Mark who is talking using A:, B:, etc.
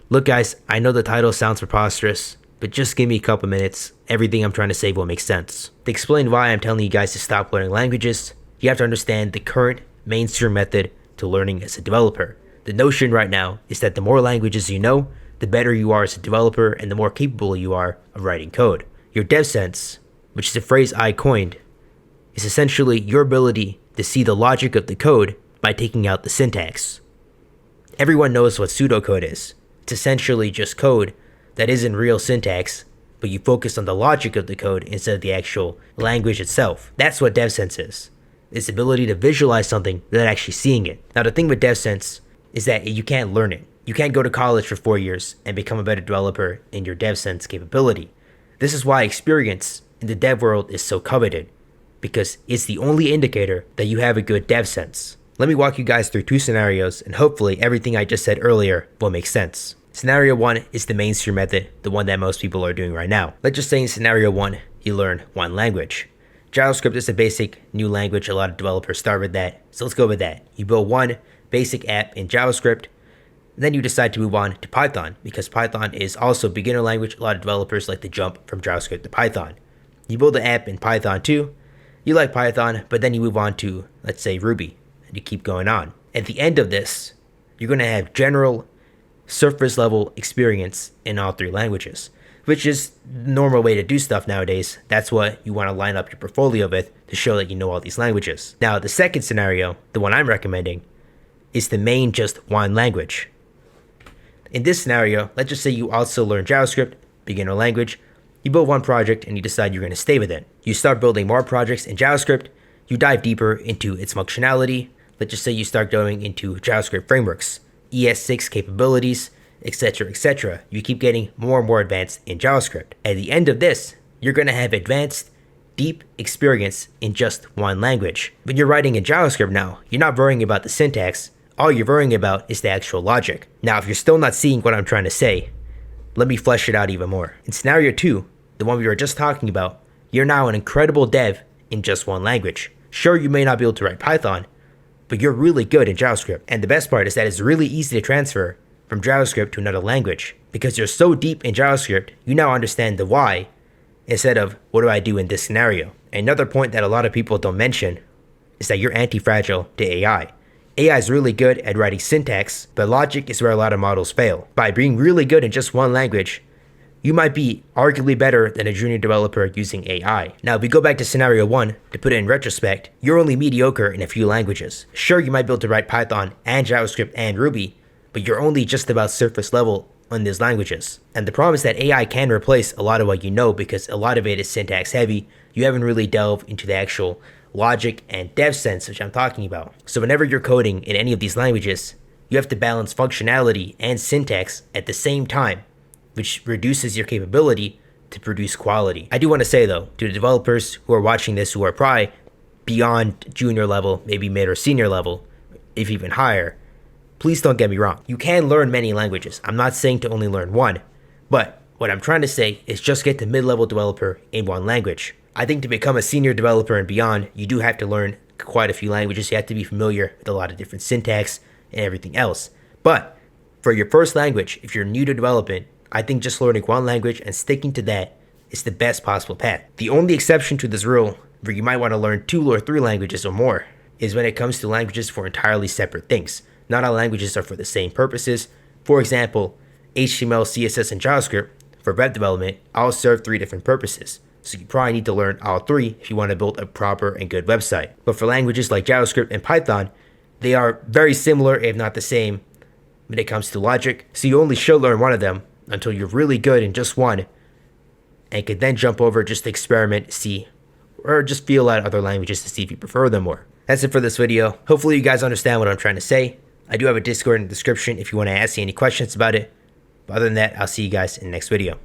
A: Look guys, I know the title sounds preposterous, but just give me a couple minutes, everything I'm trying to say will make sense. To explain why I'm telling you guys to stop learning languages, you have to understand the current mainstream method to learning as a developer. The notion right now is that the more languages you know, the better you are as a developer and the more capable you are of writing code. Your dev sense, which is a phrase I coined, is essentially your ability to see the logic of the code by taking out the syntax. Everyone knows what pseudocode is. It's essentially just code that isn't real syntax, but you focus on the logic of the code instead of the actual language itself. That's what DevSense is. It's the ability to visualize something without actually seeing it. Now the thing with DevSense is that you can't learn it. You can't go to college for 4 years and become a better developer in your DevSense capability. This is why experience in the dev world is so coveted, because it's the only indicator that you have a good DevSense. Let me walk you guys through 2 scenarios, and hopefully everything I just said earlier will make sense. Scenario 1 is the mainstream method, the one that most people are doing right now. Let's just say in scenario 1, you learn one language. JavaScript is a basic new language, a lot of developers start with that, so let's go with that. You build one basic app in JavaScript, then you decide to move on to Python, because Python is also a beginner language. A lot of developers like to jump from JavaScript to Python. You build an app in Python too, you like Python, but then you move on to, let's say, Ruby, and you keep going on. At the end of this, you're going to have general surface level experience in all 3 languages, which is the normal way to do stuff nowadays. That's what you want to line up your portfolio with to show that you know all these languages. Now, the second scenario, the one I'm recommending, is the main just one language. In this scenario, let's just say you also learn JavaScript, beginner language, you build one project and you decide you're going to stay with it. You start building more projects in JavaScript, you dive deeper into its functionality. Let's just say you start going into JavaScript frameworks, ES6 capabilities, etc., etc. You keep getting more and more advanced in JavaScript. At the end of this, you're going to have advanced, deep experience in just one language. When you're writing in JavaScript now, you're not worrying about the syntax. All you're worrying about is the actual logic. Now, if you're still not seeing what I'm trying to say, let me flesh it out even more. In scenario 2, the one we were just talking about, you're now an incredible dev in just one language. Sure, you may not be able to write Python, but you're really good in JavaScript. And the best part is that it's really easy to transfer from JavaScript to another language. Because you're so deep in JavaScript, you now understand the why instead of what do I do in this scenario. Another point that a lot of people don't mention is that you're anti-fragile to AI. AI is really good at writing syntax, but logic is where a lot of models fail. By being really good in just one language, you might be arguably better than a junior developer using AI. Now, if we go back to scenario 1, to put it in retrospect, you're only mediocre in a few languages. Sure, you might be able to write Python and JavaScript and Ruby, but you're only just about surface level on these languages. And the problem is that AI can replace a lot of what you know because a lot of it is syntax heavy. You haven't really delved into the actual logic and dev sense, which I'm talking about. So whenever you're coding in any of these languages, you have to balance functionality and syntax at the same time, which reduces your capability to produce quality. I do want to say though, to the developers who are watching this who are probably beyond junior level, maybe mid or senior level, if even higher, please don't get me wrong. You can learn many languages. I'm not saying to only learn one, but what I'm trying to say is just get to mid-level developer in one language. I think to become a senior developer and beyond, you do have to learn quite a few languages. You have to be familiar with a lot of different syntax and everything else. But for your first language, if you're new to development, I think just learning one language and sticking to that is the best possible path. The only exception to this rule, where you might want to learn 2 or 3 languages or more, is when it comes to languages for entirely separate things. Not all languages are for the same purposes. For example, HTML, CSS, and JavaScript for web development all serve 3 different purposes. So you probably need to learn all 3 if you want to build a proper and good website. But for languages like JavaScript and Python, they are very similar, if not the same, when it comes to logic. So you only should learn one of them until you're really good in just one, and could then jump over just to experiment, see, or just feel out other languages to see if you prefer them more. That's it for this video. Hopefully you guys understand what I'm trying to say. I do have a Discord in the description if you want to ask me any questions about it. But other than that, I'll see you guys in the next video.